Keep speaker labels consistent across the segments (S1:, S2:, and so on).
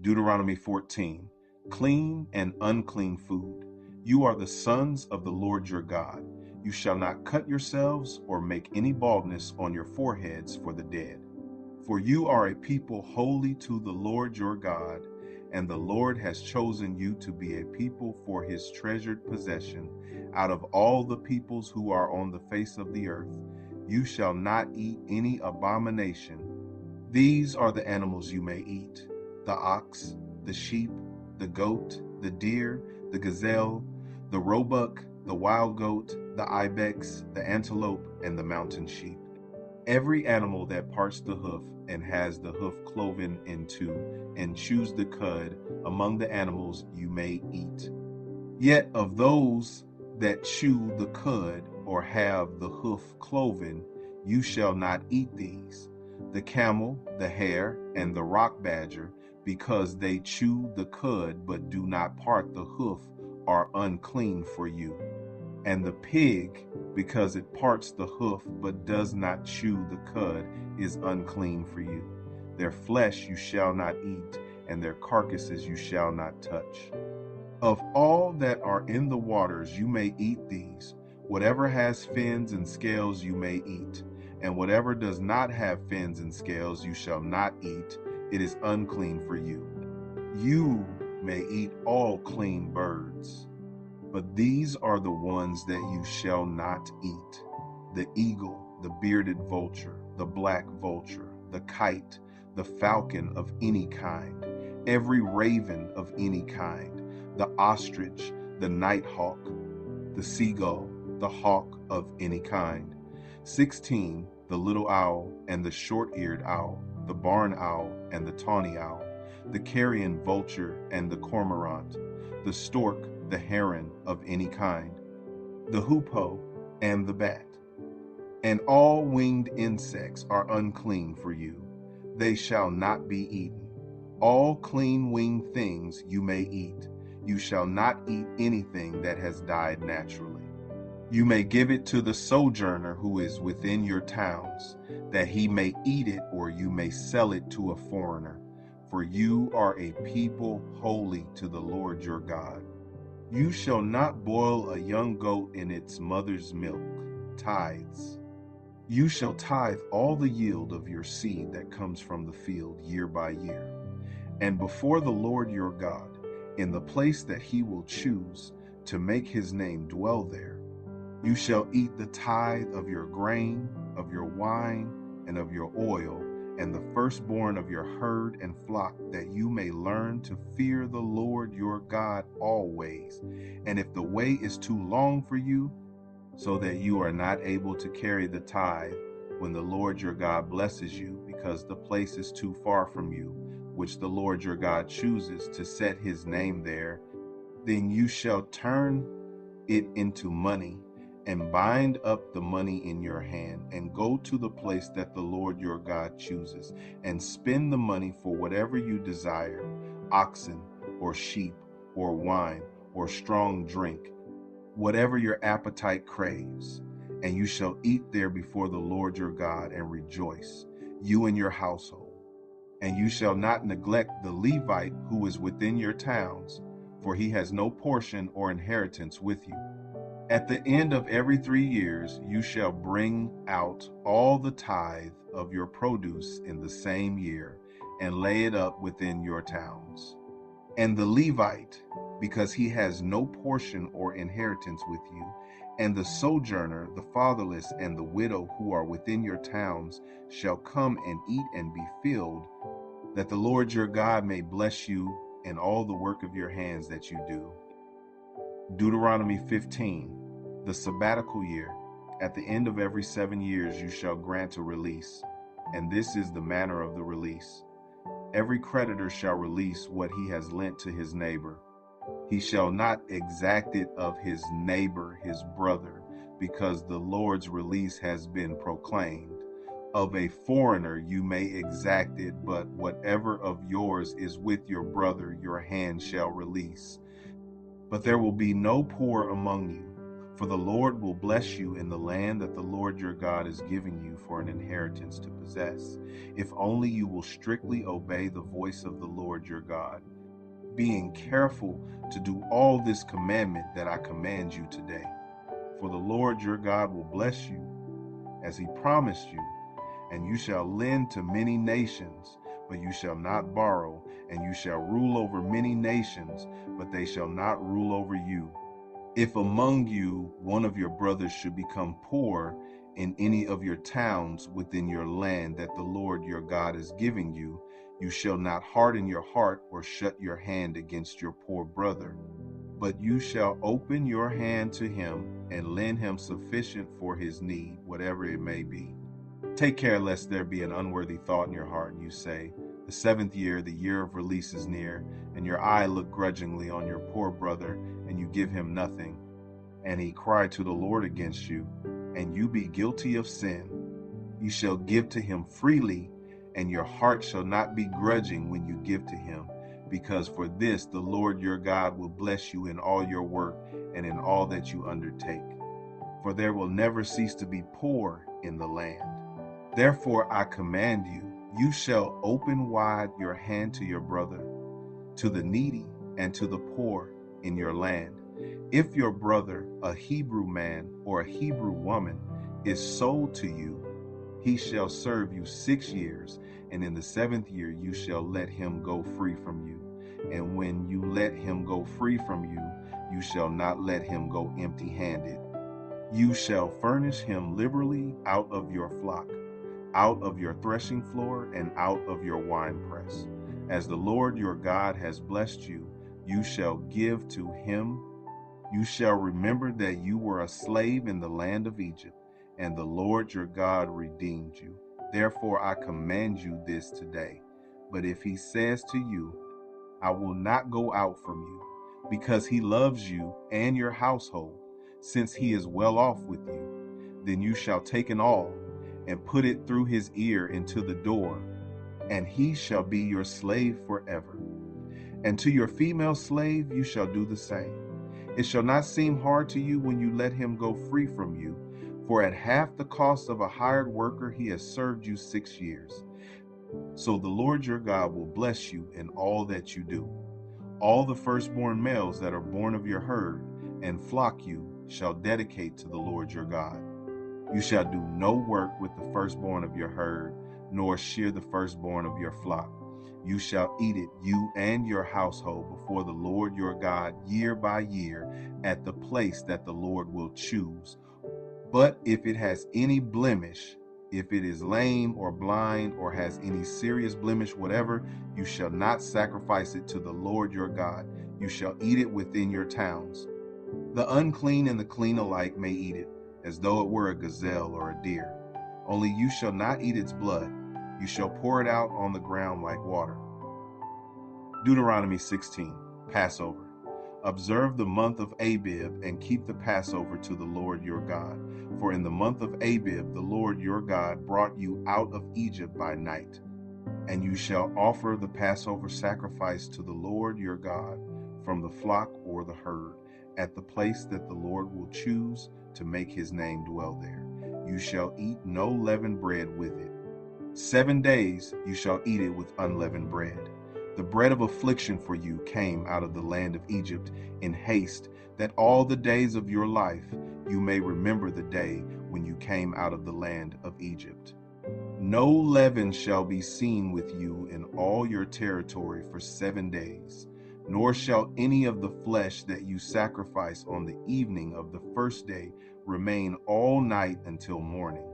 S1: Deuteronomy 14, clean and unclean food. You are the sons of the Lord your God. You shall not cut yourselves or make any baldness on your foreheads for the dead. For you are a people holy to the Lord your God, and the Lord has chosen you to be a people for his treasured possession out of all the peoples who are on the face of the earth. You shall not eat any abomination. These are the animals you may eat: the ox, the sheep, the goat, the deer, the gazelle, the roebuck, the wild goat, the ibex, the antelope, and the mountain sheep. Every animal that parts the hoof and has the hoof cloven in two and chews the cud among the animals you may eat. Yet of those that chew the cud or have the hoof cloven, you shall not eat these: the camel, the hare, and the rock badger, because they chew the cud but do not part the hoof, are unclean for you. And the pig, because it parts the hoof but does not chew the cud, is unclean for you. Their flesh you shall not eat, and their carcasses you shall not touch. Of all that are in the waters you may eat these: whatever has fins and scales you may eat, and whatever does not have fins and scales you shall not eat. It is unclean for you. You may eat all clean birds, but these are the ones that you shall not eat: the eagle, the bearded vulture, the black vulture, the kite, the falcon of any kind, every raven of any kind, the ostrich, the nighthawk, the seagull, the hawk of any kind. 16, the little owl and the short-eared owl, the barn owl and the tawny owl, the carrion vulture and the cormorant, the stork, the heron of any kind, the hoopoe and the bat. And all winged insects are unclean for you. They shall not be eaten. All clean winged things you may eat. You shall not eat anything that has died naturally. You may give it to the sojourner who is within your towns, that he may eat it, or you may sell it to a foreigner. For you are a people holy to the Lord your God. You shall not boil a young goat in its mother's milk. Tithes. You shall tithe all the yield of your seed that comes from the field year by year. And before the Lord your God, in the place that he will choose to make his name dwell there, you shall eat the tithe of your grain, of your wine, and of your oil, and the firstborn of your herd and flock, that you may learn to fear the Lord your God always. And if the way is too long for you, so that you are not able to carry the tithe, when the Lord your God blesses you, because the place is too far from you, which the Lord your God chooses to set his name there, then you shall turn it into money, and bind up the money in your hand, and go to the place that the Lord your God chooses, and spend the money for whatever you desire: oxen, or sheep, or wine, or strong drink, whatever your appetite craves. And you shall eat there before the Lord your God, and rejoice, you and your household. And you shall not neglect the Levite who is within your towns, for he has no portion or inheritance with you. At the end of every 3 years you shall bring out all the tithe of your produce in the same year, and lay it up within your towns. And the Levite, because he has no portion or inheritance with you, and the sojourner, the fatherless, and the widow who are within your towns, shall come and eat and be filled, that the Lord your God may bless you in all the work of your hands that you do. Deuteronomy 15, the sabbatical year. At the end of every 7 years you shall grant a release, and this is the manner of the release. Every creditor shall release what he has lent to his neighbor. He shall not exact it of his neighbor, his brother, because the Lord's release has been proclaimed. Of a foreigner you may exact it, but whatever of yours is with your brother, your hand shall release. But there will be no poor among you, For the Lord will bless you in the land that the Lord your God is giving you for an inheritance to possess, if only you will strictly obey the voice of the Lord your God, being careful to do all this commandment that I command you today. For the Lord your God will bless you, as he promised you, and you shall lend to many nations, but you shall not borrow, and you shall rule over many nations, but they shall not rule over you. If among you one of your brothers should become poor in any of your towns within your land that the Lord your God is giving you, you shall not harden your heart or shut your hand against your poor brother, but you shall open your hand to him and lend him sufficient for his need, whatever it may be. Take care lest there be an unworthy thought in your heart, and you say, the 7th year, the year of release is near, and your eye look grudgingly on your poor brother, and you give him nothing, and he cry to the Lord against you, and you be guilty of sin. You shall give to him freely, and your heart shall not be grudging when you give to him, because for this the Lord your God will bless you in all your work and in all that you undertake. For there will never cease to be poor in the land. Therefore I command you, you shall open wide your hand to your brother, to the needy and to the poor in your land. If your brother, a Hebrew man or a Hebrew woman, is sold to you, he shall serve you 6 years, and in the 7th year you shall let him go free from you. And when you let him go free from you, you shall not let him go empty-handed. You shall furnish him liberally out of your flock, out of your threshing floor, and out of your winepress. As the Lord your God has blessed you, you shall give to him. You shall remember that you were a slave in the land of Egypt, and the Lord your God redeemed you. Therefore I command you this today. But if he says to you, I will not go out from you, because he loves you and your household, since he is well off with you, then you shall take an awl and put it through his ear into the door, and he shall be your slave forever. And to your female slave you shall do the same. It shall not seem hard to you when you let him go free from you, for at half the cost of a hired worker he has served you 6 years. So the Lord your God will bless you in all that you do. All the firstborn males that are born of your herd and flock you shall dedicate to the Lord your God. You shall do no work with the firstborn of your herd, nor shear the firstborn of your flock. You shall eat it, you and your household, before the Lord your God year by year at the place that the Lord will choose. But if it has any blemish, if it is lame or blind or has any serious blemish whatever, you shall not sacrifice it to the Lord your God. You shall eat it within your towns. The unclean and the clean alike may eat it, as though it were a gazelle or a deer. Only you shall not eat its blood. You shall pour it out on the ground like water. Deuteronomy 16, Passover. Observe the month of Abib and keep the Passover to the Lord your God. For in the month of Abib the Lord your God brought you out of Egypt by night. And you shall offer the Passover sacrifice to the Lord your God from the flock or the herd, at the place that the Lord will choose to make his name dwell there. You shall eat no leavened bread with it. 7 days you shall eat it with unleavened bread. The bread of affliction for you came out of the land of Egypt in haste, that all the days of your life you may remember the day when you came out of the land of Egypt. No leaven shall be seen with you in all your territory for 7 days, nor shall any of the flesh that you sacrifice on the evening of the first day remain all night until morning.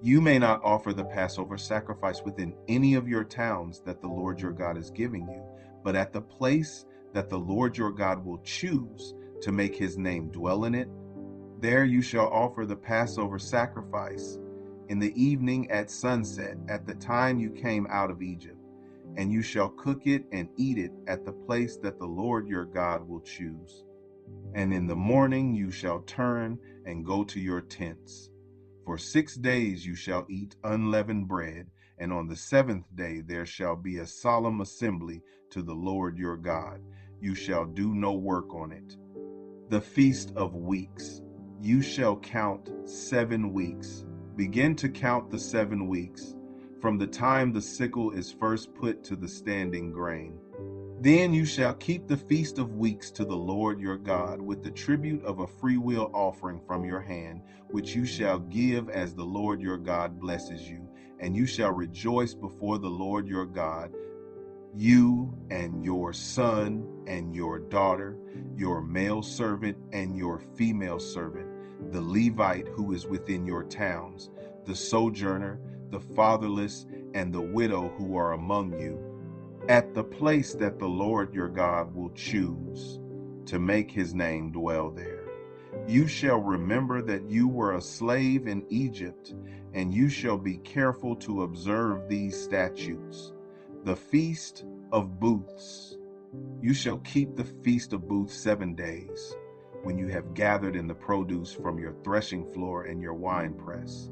S1: You may not offer the Passover sacrifice within any of your towns that the Lord your God is giving you, but at the place that the Lord your God will choose to make his name dwell in it, there you shall offer the Passover sacrifice in the evening at sunset, at the time you came out of Egypt. And you shall cook it and eat it at the place that the Lord your God will choose. And in the morning you shall turn and go to your tents. For 6 days you shall eat unleavened bread, and on the 7th day there shall be a solemn assembly to the Lord your God. You shall do no work on it. The Feast of Weeks. you shall count 7 weeks. Begin to count the 7 weeks from the time the sickle is first put to the standing grain. Then you shall keep the feast of weeks to the Lord your God with the tribute of a freewill offering from your hand, which you shall give as the Lord your God blesses you. And you shall rejoice before the Lord your God, you and your son and your daughter, your male servant and your female servant, the Levite who is within your towns, the sojourner, the fatherless, and the widow who are among you, at the place that the Lord your God will choose to make his name dwell there. You shall remember that you were a slave in Egypt, and you shall be careful to observe these statutes. The Feast of Booths. You shall keep the Feast of Booths 7 days, when you have gathered in the produce from your threshing floor and your winepress.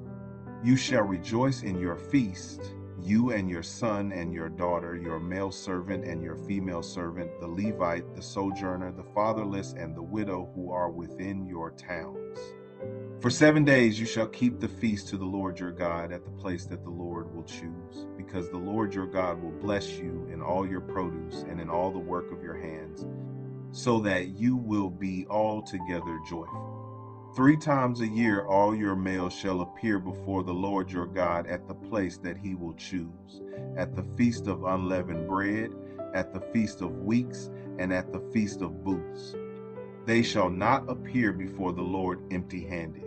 S1: You shall rejoice in your feast, you and your son and your daughter, your male servant and your female servant, the Levite, the sojourner, the fatherless, and the widow who are within your towns. For 7 days you shall keep the feast to the Lord your God at the place that the Lord will choose, because the Lord your God will bless you in all your produce and in all the work of your hands, so that you will be altogether joyful. 3 times a year all your males shall appear before the Lord your God at the place that he will choose, at the feast of unleavened bread, at the feast of weeks, and at the feast of booths. They shall not appear before the Lord empty-handed.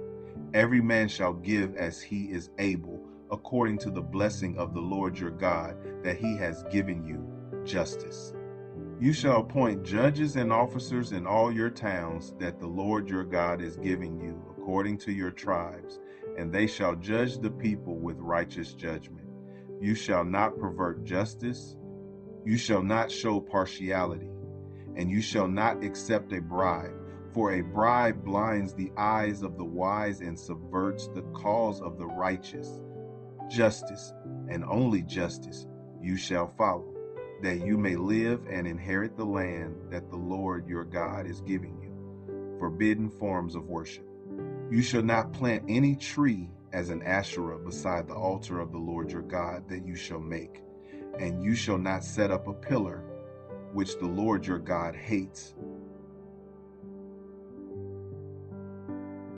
S1: Every man shall give as he is able, according to the blessing of the Lord your God, that he has given you justice. You shall appoint judges and officers in all your towns that the Lord your God is giving you, according to your tribes, and they shall judge the people with righteous judgment. You shall not pervert justice, you shall not show partiality, and you shall not accept a bribe, for a bribe blinds the eyes of the wise and subverts the cause of the righteous. Justice, and only justice, you shall follow, that you may live and inherit the land that the Lord your God is giving you. Forbidden forms of worship. You shall not plant any tree as an Asherah beside the altar of the Lord your God that you shall make, and you shall not set up a pillar which the Lord your God hates,